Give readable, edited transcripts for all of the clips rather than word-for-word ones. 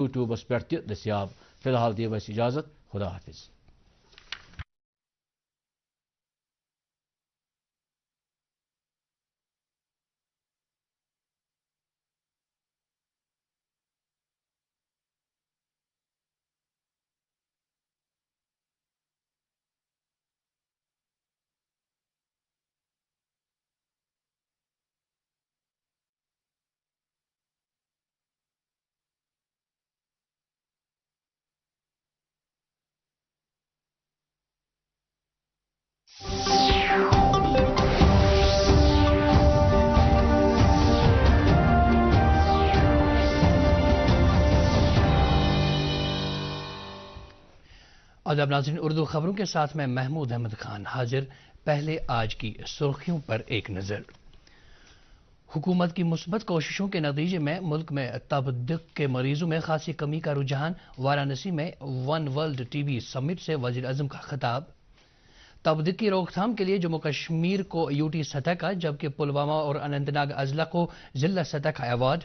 یوٹیوبس پہ دستیاب. فی الحال دیو اس اجازت. خدا حافظ. آداب ناظرین، اردو خبروں کے ساتھ میں محمود احمد خان حاضر. پہلے آج کی سرخیوں پر ایک نظر. حکومت کی مثبت کوششوں کے نتیجے میں ملک میں تبدق کے مریضوں میں خاصی کمی کا رجحان. وارانسی میں ون ورلڈ ٹی بی سمٹ سے وزیر اعظم کا خطاب. تبدق کی روک تھام کے لیے جموں کشمیر کو یوٹی سطح کا جبکہ پلوامہ اور اننت ناگ اضلاع کو ضلع سطح کا ایوارڈ.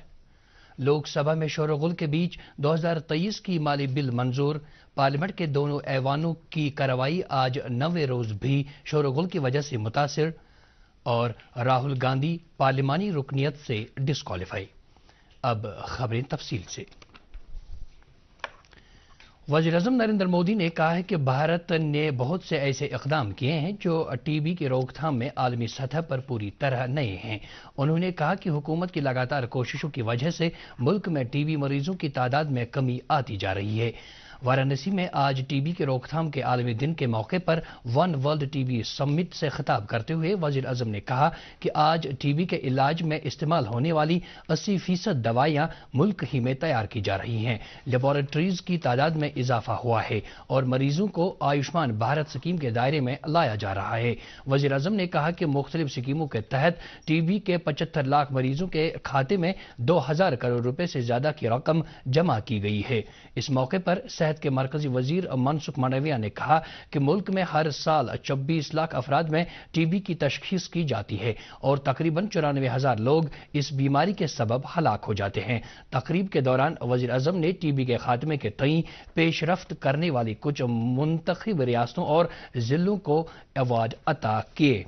لوک سبھا میں شور و غل کے بیچ 2023 کی مالی بل منظور. پارلیمنٹ کے دونوں ایوانوں کی کارروائی آج 9ویں روز بھی شور و غل کی وجہ سے متاثر. اور راہل گاندھی پارلیمانی رکنیت سے ڈسکوالیفائی. اب خبریں تفصیل سے. وزیر اعظم نریندر مودی نے کہا ہے کہ بھارت نے بہت سے ایسے اقدام کیے ہیں جو ٹی بی کی روک تھام میں عالمی سطح پر پوری طرح نئے ہیں. انہوں نے کہا کہ حکومت کی لگاتار کوششوں کی وجہ سے ملک میں ٹی بی مریضوں کی تعداد میں کمی آتی جا رہی ہے. وارانسی میں آج ٹی بی کی روک تھام کے عالمی دن کے موقع پر ون ورلڈ ٹی بی سمٹ سے خطاب کرتے ہوئے وزیر اعظم نے کہا کہ آج ٹی بی کے علاج میں استعمال ہونے والی 80% دوائیاں ملک ہی میں تیار کی جا رہی ہیں. لیبارٹریز کی تعداد میں اضافہ ہوا ہے اور مریضوں کو آیوشمان بھارت اسکیم کے دائرے میں لایا جا رہا ہے. وزیر اعظم نے کہا کہ مختلف اسکیموں کے تحت ٹی بی کے 75 لاکھ مریضوں کے کھاتے میں 2000 کروڑ روپے سے زیادہ کی رقم جمع کی گئی ہے. اس موقع پر صحت کے مرکزی وزیر منسکھ مانڈویا نے کہا کہ ملک میں ہر سال 24 لاکھ افراد میں ٹی بی کی تشخیص کی جاتی ہے اور تقریباً 94,000 لوگ اس بیماری کے سبب ہلاک ہو جاتے ہیں. تقریب کے دوران وزیر اعظم نے ٹی بی کے خاتمے کے تئیں پیش رفت کرنے والی کچھ منتخب ریاستوں اور ضلعوں کو ایوارڈ عطا کیے.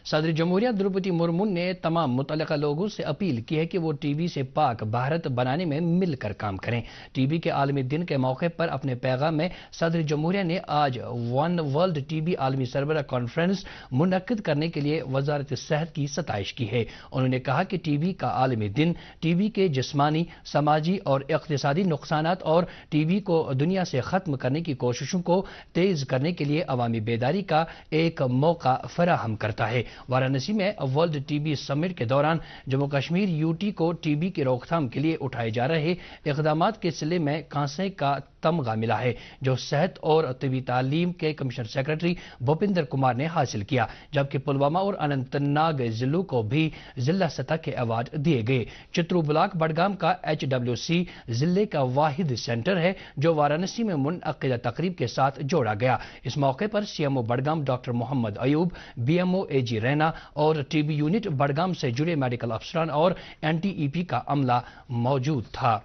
صدر جمہوریہ دروپدی مرمو نے تمام متعلقہ لوگوں سے اپیل کی ہے کہ وہ ٹی بی سے پاک بھارت بنانے میں مل کر کام کریں. ٹی بی کے عالمی دن کے موقع پر اپنے پیغام میں صدر جمہوریہ نے آج ون ورلڈ ٹی بی عالمی سربراہ کانفرنس منعقد کرنے کے لیے وزارت صحت کی ستائش کی ہے. انہوں نے کہا کہ ٹی بی کا عالمی دن ٹی بی کے جسمانی، سماجی اور اقتصادی نقصانات اور ٹی بی کو دنیا سے ختم کرنے کی کوششوں کو تیز کرنے کے لیے عوامی بیداری کا ایک موقع فراہم کرتا ہے. وارانسی میں ورلڈ ٹی بی سمٹ کے دوران جموں کشمیر یوٹی کو ٹی بی کی روک تھام کے لیے اٹھائے جا رہے اقدامات کے سلسلے میں کانسے کا تمغہ ملا ہے جو صحت اور طبی تعلیم کے کمشنر سیکرٹری بھوپندر کمار نے حاصل کیا، جبکہ پلوامہ اور اننت ناگ ضلعوں کو بھی ضلع سطح کے ایوارڈ دیے گئے. چترو بلاک بڈگام کا HWC ضلع کا واحد سینٹر ہے جو وارانسی میں منعقدہ تقریب کے ساتھ جوڑا گیا. اس موقع پر CMO بڈگام ڈاکٹر محمد ایوب، BMO AG رینا اور ٹی بی یونٹ بڈگام سے جڑے میڈیکل افسران اور NTEP کا عملہ موجود تھا.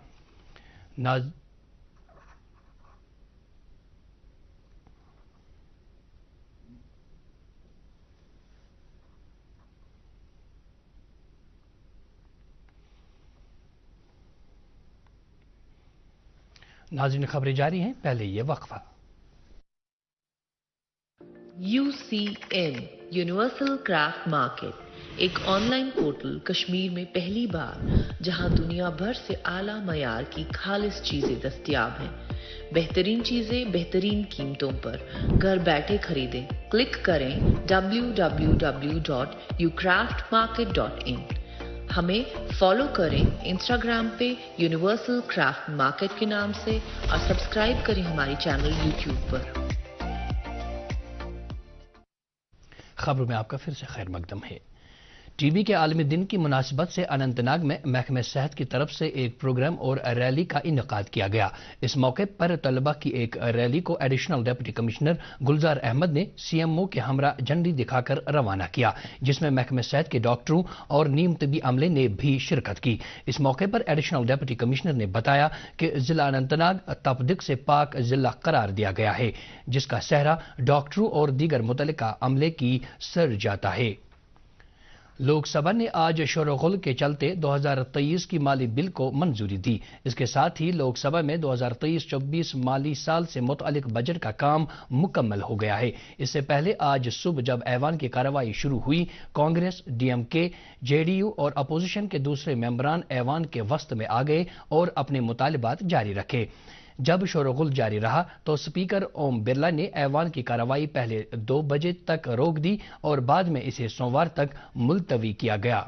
ناظرین، خبریں جاری ہیں، پہلے یہ وقفہ. UCM یونیورسل کرافٹ مارکیٹ ایک آن لائن پورٹل کشمیر میں پہلی بار جہاں دنیا بھر سے اعلیٰ معیار کی خالص چیزیں دستیاب ہیں. بہترین چیزیں بہترین قیمتوں پر گھر بیٹھے خریدیں. کلک کریں www.ucraftmarket.in. ہمیں فالو کریں انسٹاگرام پہ یونیورسل کرافٹ مارکیٹ کے نام سے اور سبسکرائب کریں ہماری چینل یوٹیوب پر. خبروں میں آپ کا پھر سے خیر مقدم ہے. ٹی بی کے عالمی دن کی مناسبت سے اننت ناگ میں محکمہ صحت کی طرف سے ایک پروگرام اور ریلی کا انعقاد کیا گیا۔ اس موقع پر طلبہ کی ایک ریلی کو additional deputy commissioner Gulzar Ahmed نے سی ایم او کے ہمراہ جھنڈی دکھا کر روانہ کیا، جس میں محکمہ صحت کے ڈاکٹروں اور نیم طبی عملے نے بھی شرکت کی۔ اس موقع پر ایڈیشنل ڈپٹی کمشنر نے بتایا کہ ضلع اننت ناگ تپدق سے پاک ضلع قرار دیا گیا ہے، جس کا سہرا ڈاکٹروں اور دیگر متعلقہ عملے کی سر جاتا ہے۔ لوک سبھا نے آج شور و غل کے چلتے 2023 کی مالی بل کو منظوری دی۔ اس کے ساتھ ہی لوک سبھا میں 2023-24 مالی سال سے متعلق بجٹ کا کام مکمل ہو گیا ہے۔ اس سے پہلے آج صبح جب ایوان کی کارروائی شروع ہوئی، کانگریس، ڈی ایم کے، جے ڈی یو اور اپوزیشن کے دوسرے ممبران ایوان کے وسط میں آ گئے اور اپنے مطالبات جاری رکھے۔ جب شور و غل جاری رہا تو اسپیکر اوم برلا نے ایوان کی کارروائی پہلے 2 بجے تک روک دی اور بعد میں اسے سوموار تک ملتوی کیا گیا۔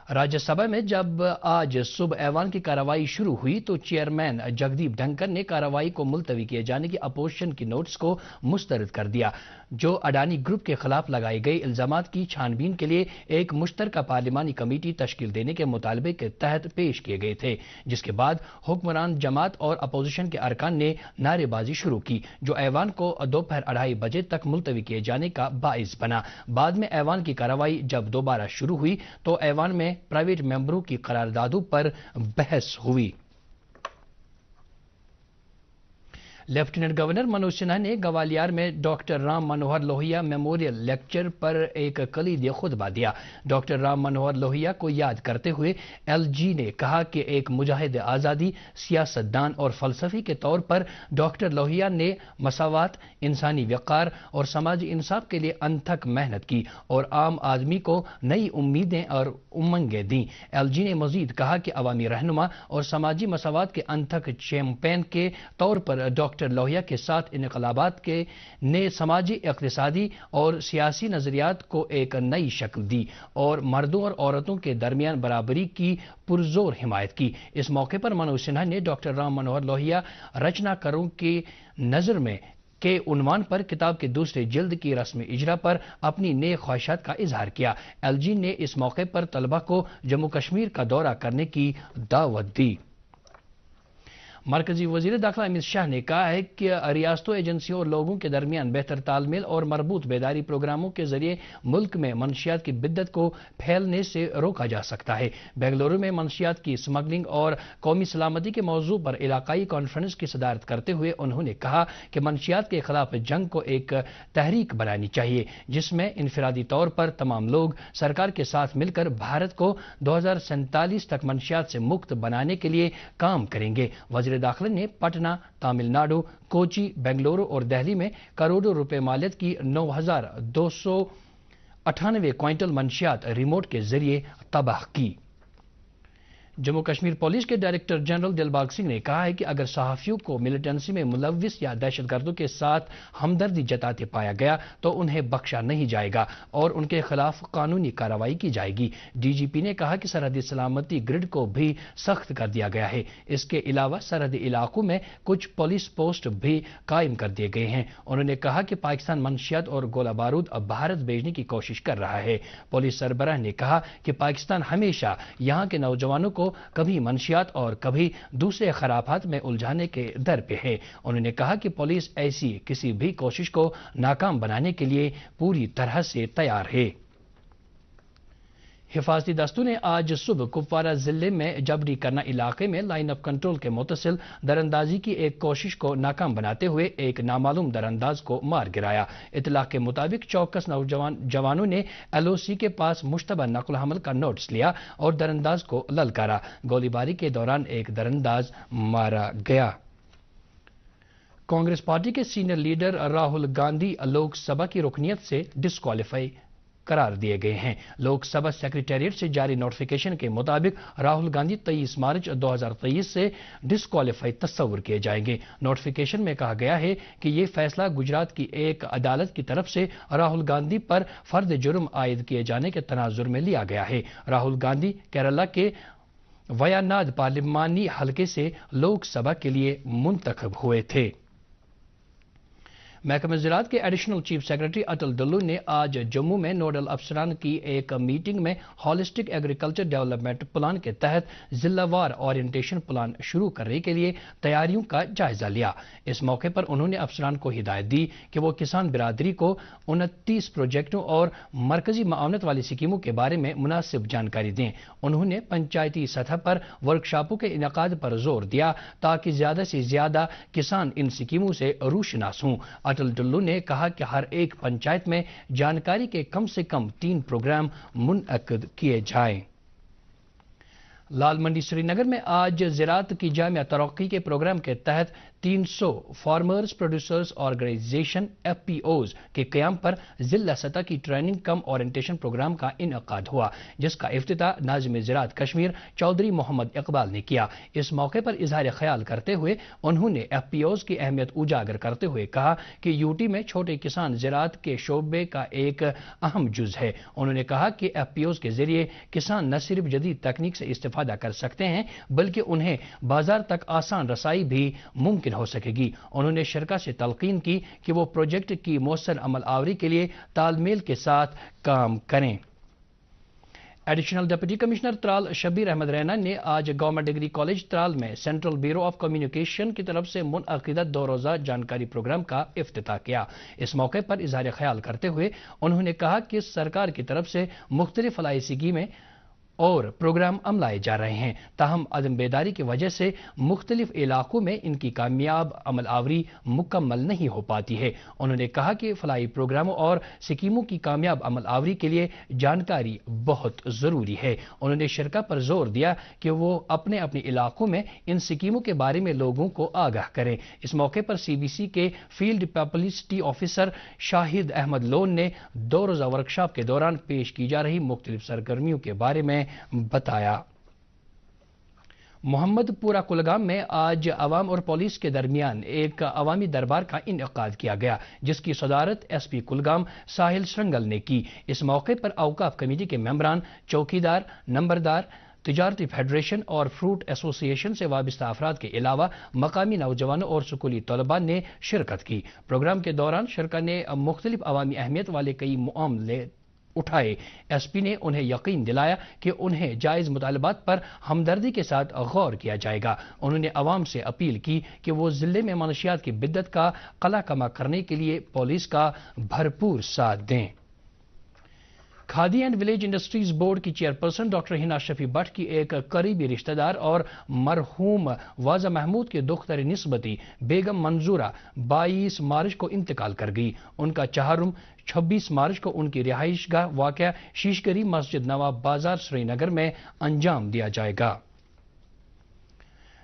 راجیہ سبھا میں جب آج صبح ایوان کی کارروائی شروع ہوئی تو چیئرمین جگدیپ دھنکر نے کارروائی کو ملتوی کیے جانے کی اپوزیشن کی نوٹس کو مسترد کر دیا، جو اڈانی گروپ کے خلاف لگائے گئے الزامات کی چھان بین کے لیے ایک مشترکہ پارلیمانی کمیٹی تشکیل دینے کے مطالبے کے تحت پیش کیے گئے تھے، جس کے بعد حکمران جماعت اور اپوزیشن کے ارکان نے نعرے بازی شروع کی، جو ایوان کو دوپہر 2:30 بجے تک ملتوی کیے جانے کا باعث بنا۔ بعد میں ایوان کی کارروائی جب دوبارہ شروع ہوئی تو ایوان میں پرائیویٹ ممبروں کی قراردادوں پر بحث ہوئی۔ لیفٹیننٹ گورنر منوج سنہا نے گوالیار میں doctor Ram Manohar Lohia memorial lecture پر ایک کلیدی خطبہ دیا۔ ڈاکٹر رام منوہر لوہیا کو یاد کرتے ہوئے ایل جی نے کہا کہ ایک مجاہد آزادی، سیاستدان اور فلسفی کے طور پر ڈاکٹر لوہیا نے مساوات، انسانی وقار اور سماجی انصاف کے لیے انتھک محنت کی اور عام آدمی کو نئی امیدیں اور امنگیں دیں۔ ایل جی نے مزید کہا کہ عوامی رہنما اور سماجی مساوات کے انتھک چیمپئن کے طور پر ڈاکٹر لوہیا کے ساتھ انقلابات کے نے سماجی، اقتصادی اور سیاسی نظریات کو ایک نئی شکل دی اور مردوں اور عورتوں کے درمیان برابری کی پرزور حمایت کی۔ اس موقع پر منوج سنہا نے ڈاکٹر رام منوہر لوہیا رچناکاروں کی نظر میں کے عنوان پر کتاب کے دوسرے جلد کی رسم اجرا پر اپنی نیک خواہشات کا اظہار کیا۔ ایل جی نے اس موقع پر طلبہ کو جموں کشمیر کا دورہ کرنے کی دعوت دی۔ مرکزی وزیر داخلہ امت شاہ نے کہا ہے کہ ریاستوں، ایجنسیوں اور لوگوں کے درمیان بہتر تال میل اور مربوط بیداری پروگراموں کے ذریعے ملک میں منشیات کی بدت کو پھیلنے سے روکا جا سکتا ہے۔ بنگلورو میں منشیات کی اسمگلنگ اور قومی سلامتی کے موضوع پر علاقائی کانفرنس کی صدارت کرتے ہوئے انہوں نے کہا کہ منشیات کے خلاف جنگ کو ایک تحریک بنانی چاہیے، جس میں انفرادی طور پر تمام لوگ سرکار کے ساتھ مل کر بھارت کو 2047 تک منشیات سے مکت بنانے کے لیے کام کریں گے۔ وزیر داخلہ نے پٹنہ، تامل ناڈو، کوچی، بنگلورو اور دہلی میں کروڑوں روپے مالیت کی 9298 کوئنٹل منشیات ریموٹ کے ذریعے تباہ کی۔ جموں کشمیر پولیس کے ڈائریکٹر جنرل دلباغ سنگھ نے کہا ہے کہ اگر صحافیوں کو ملیٹنسی میں ملوث یا دہشت گردوں کے ساتھ ہمدردی جتاتے پایا گیا تو انہیں بخشا نہیں جائے گا اور ان کے خلاف قانونی کارروائی کی جائے گی۔ ڈی جی پی نے کہا کہ سرحدی سلامتی گرڈ کو بھی سخت کر دیا گیا ہے۔ اس کے علاوہ سرحدی علاقوں میں کچھ پولیس پوسٹ بھی قائم کر دیے گئے ہیں۔ انہوں نے کہا کہ پاکستان منشیات اور گولہ بارود اب بھارت بھیجنے کی کوشش کر رہا ہے۔ پولیس سربراہ نے کہا کہ پاکستان ہمیشہ یہاں کے نوجوانوں کو کبھی منشیات اور کبھی دوسرے خرافات میں الجھانے کے در پہ ہے۔ انہوں نے کہا کہ پولیس ایسی کسی بھی کوشش کو ناکام بنانے کے لیے پوری طرح سے تیار ہے۔ حفاظتی دستوں نے آج صبح کپوارہ ضلع میں جبری کرنا علاقے میں لائن اپ کنٹرول کے متصل دراندازی کی ایک کوشش کو ناکام بناتے ہوئے ایک نامعلوم درانداز کو مار گرایا۔ اطلاع کے مطابق چوکس جوانوں نے ایل او سی کے پاس مشتبہ نقل و حمل کا نوٹس لیا اور درانداز کو للکارا۔ گولی باری کے دوران ایک درانداز مارا گیا۔ کانگریس پارٹی کے سینئر لیڈر راہل گاندھی لوک سبھا کی رکنیت سے ڈسکوالیفائی قرار دیے گئے ہیں۔ لوک سبھا سیکریٹریٹ سے جاری نوٹیفیکیشن کے مطابق راہل گاندھی 23 مارچ 2023 سے ڈسکوالیفائی تصور کیے جائیں گے۔ نوٹیفیکیشن میں کہا گیا ہے کہ یہ فیصلہ گجرات کی ایک عدالت کی طرف سے راہل گاندھی پر فرد جرم عائد کیے جانے کے تناظر میں لیا گیا ہے۔ راہل گاندھی کیرالہ کے ویاناد پارلیمانی حلقے سے لوک سبھا کے لیے منتخب ہوئے تھے۔ محکمہ زراعت کے ایڈیشنل چیف سیکرٹری اٹل ڈلو نے آج جموں میں نوڈل افسران کی ایک میٹنگ میں ہالسٹک ایگریکلچر ڈیولپمنٹ پلان کے تحت ضلع وار اورینٹیشن پلان شروع کرنے کے لیے تیاریوں کا جائزہ لیا۔ اس موقع پر انہوں نے افسران کو ہدایت دی کہ وہ کسان برادری کو 29 پروجیکٹوں اور مرکزی معاونت والی اسکیموں کے بارے میں مناسب جانکاری دیں۔ انہوں نے پنچایتی سطح پر ورکشاپوں کے انعقاد پر زور دیا تاکہ زیادہ سے زیادہ کسان ان اسکیموں سے روشناس ہوں۔ اٹل ڈلو نے کہا کہ ہر ایک پنچایت میں جانکاری کے کم سے کم 3 پروگرام منعقد کیے جائیں۔ لال منڈی سری نگر میں آج زراعت کی جامع ترقی کے پروگرام کے تحت 300 فارمرز پروڈیوسرز آرگنائزیشن FPOs کے قیام پر ضلع سطح کی ٹریننگ کم اورینٹیشن پروگرام کا انعقاد ہوا، جس کا افتتاح ناظم زراعت کشمیر چودھری محمد اقبال نے کیا۔ اس موقع پر اظہار خیال کرتے ہوئے انہوں نے FPOs کی اہمیت اجاگر کرتے ہوئے کہا کہ UT میں چھوٹے کسان زراعت کے شعبے کا ایک اہم جز ہے۔ انہوں نے کہا کہ FPOs کے ذریعے کسان نہ صرف جدید تکنیک سے استفادہ کر سکتے ہیں بلکہ انہیں بازار تک آسان رسائی بھی ممکن ہو سکے گی۔ انہوں نے شرکا سے تلقین کی کہ وہ پروجیکٹ کی مؤثر عمل آوری کے لیے تال میل کے ساتھ کام کریں۔ Additional deputy commissioner Tral Shabir Ahmad Raina نے آج گورنمنٹ ڈگری کالج ترال میں سینٹرل بیورو آف کمیونیکیشن کی طرف سے منعقدہ 2 روزہ جانکاری پروگرام کا افتتاح کیا۔ اس موقع پر اظہار خیال کرتے ہوئے انہوں نے کہا کہ سرکار کی طرف سے مختلف فلاحی اسکیمیں اور پروگرام عملائے جا رہے ہیں، تاہم عدم بیداری کی وجہ سے مختلف علاقوں میں ان کی کامیاب عمل آوری مکمل نہیں ہو پاتی ہے۔ انہوں نے کہا کہ فلاحی پروگراموں اور اسکیموں کی کامیاب عمل آوری کے لیے جانکاری بہت ضروری ہے۔ انہوں نے شرکا پر زور دیا کہ وہ اپنے علاقوں میں ان اسکیموں کے بارے میں لوگوں کو آگاہ کریں۔ اس موقع پر CBC کے فیلڈ پبلسٹی آفیسر شاہد احمد لون نے 2 روزہ ورکشاپ کے دوران پیش کی جا رہی مختلف سرگرمیوں کے بارے میں بتایا۔ محمد پورہ کلگام میں آج عوام اور پولیس کے درمیان ایک عوامی دربار کا انعقاد کیا گیا، جس کی صدارت SP کلگام ساحل سرنگل نے کی۔ اس موقع پر اوقاف کمیٹی کے ممبران، چوکیدار، نمبردار، تجارتی فیڈریشن اور فروٹ ایسوسی ایشن سے وابستہ افراد کے علاوہ مقامی نوجوانوں اور اسکولی طلباء نے شرکت کی۔ پروگرام کے دوران شرکا نے مختلف عوامی اہمیت والے کئی معاملے اٹھائے۔ SP نے انہیں یقین دلایا کہ انہیں جائز مطالبات پر ہمدردی کے ساتھ غور کیا جائے گا۔ انہوں نے عوام سے اپیل کی کہ وہ ضلع میں منشیات کی بدت کا قلع کما کرنے کے لیے پولیس کا بھرپور ساتھ دیں۔ Khadi and village industries board کی چیئرپرسن ڈاکٹر ہنا شفیع بٹ کی ایک قریبی رشتہ دار اور مرحوم واضح محمود کے دختر نسبتی بیگم منظورہ 22 مارچ کو انتقال کر گئی۔ ان کا چہارم 26 مارچ کو ان کی رہائش گاہ واقع شیشگری مسجد نواب بازار سری نگر میں انجام دیا جائے گا۔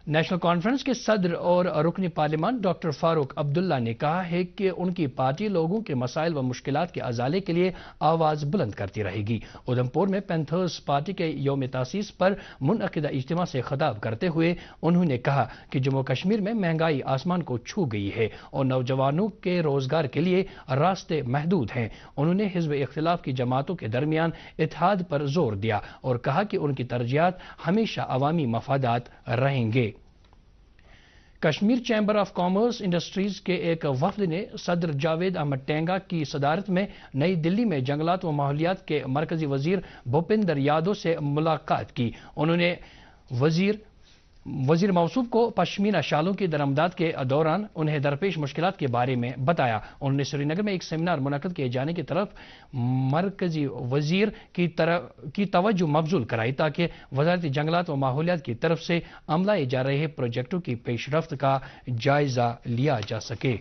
نیشنل کانفرنس کے صدر اور رکن پارلیمان ڈاکٹر فاروق عبداللہ نے کہا ہے کہ ان کی پارٹی لوگوں کے مسائل و مشکلات کے ازالے کے لیے آواز بلند کرتی رہے گی۔ ادھمپور میں پینتھرز پارٹی کے یوم تاسیس پر منعقدہ اجتماع سے خطاب کرتے ہوئے انہوں نے کہا کہ جموں کشمیر میں مہنگائی آسمان کو چھو گئی ہے اور نوجوانوں کے روزگار کے لیے راستے محدود ہیں۔ انہوں نے حزب اختلاف کی جماعتوں کے درمیان اتحاد پر زور دیا اور کہا کہ ان کی ترجیحات ہمیشہ عوامی مفادات رہیں گے۔ Kashmir chamber of commerce industries کے ایک وفد نے صدر جاوید احمد ٹینگا کی صدارت میں نئی دلی میں جنگلات و ماحولیات کے مرکزی وزیر بھوپندر یادو سے ملاقات کی۔ انہوں نے وزیر موصوف کو پشمینہ شالوں کی درآمدات کے دوران انہیں درپیش مشکلات کے بارے میں بتایا۔ انہوں نے سری نگر میں ایک سیمینار منعقد کیے جانے کی طرف مرکزی وزیر کی توجہ مبذول کرائی تاکہ وزارت جنگلات و ماحولیات کی طرف سے عملائے جا رہے پروجیکٹوں کی پیش رفت کا جائزہ لیا جا سکے۔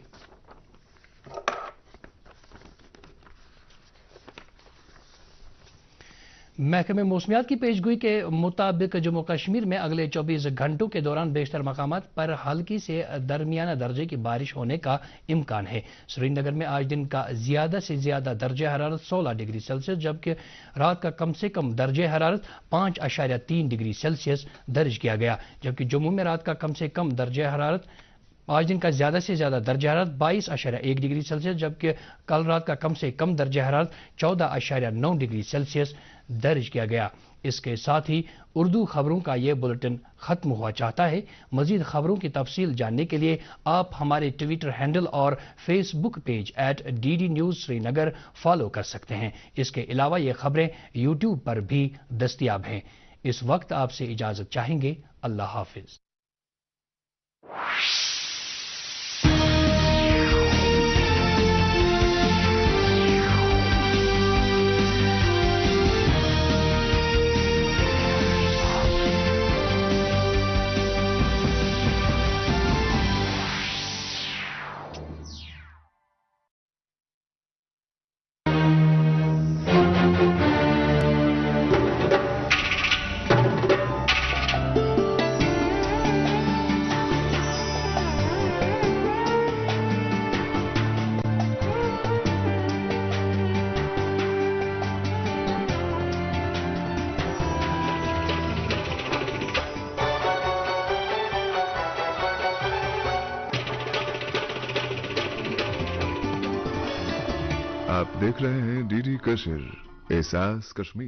محکمہ موسمیات کی پیشگوئی کے مطابق جموں کشمیر میں اگلے 24 گھنٹوں کے دوران بیشتر مقامات پر ہلکی سے درمیانہ درجے کی بارش ہونے کا امکان ہے۔ سری نگر میں آج دن کا زیادہ سے زیادہ درجہ حرارت 16 ڈگری سیلسیس جبکہ رات کا کم سے کم درجہ حرارت 5.3 ڈگری سیلسیس درج کیا گیا، جبکہ جموں میں رات کا کم سے کم درجہ حرارت آج دن کا زیادہ سے زیادہ درجہ حرارت 22.1 ڈگری سیلسیس جبکہ کل رات کا کم سے کم درجہ حرارت 14.9 ڈگری سیلسیس درج کیا گیا۔ اس کے ساتھ ہی اردو خبروں کا یہ بلٹن ختم ہوا چاہتا ہے۔ مزید خبروں کی تفصیل جاننے کے لیے آپ ہمارے ٹویٹر ہینڈل اور Facebook page @DD News Srinagar follow کر سکتے ہیں۔ اس کے علاوہ یہ خبریں یوٹیوب پر بھی دستیاب ہیں۔ اس وقت آپ سے اجازت چاہیں گے۔ اللہ حافظ۔ آپ دیکھ رہے ہیں DD کشر، احساس کشمیر۔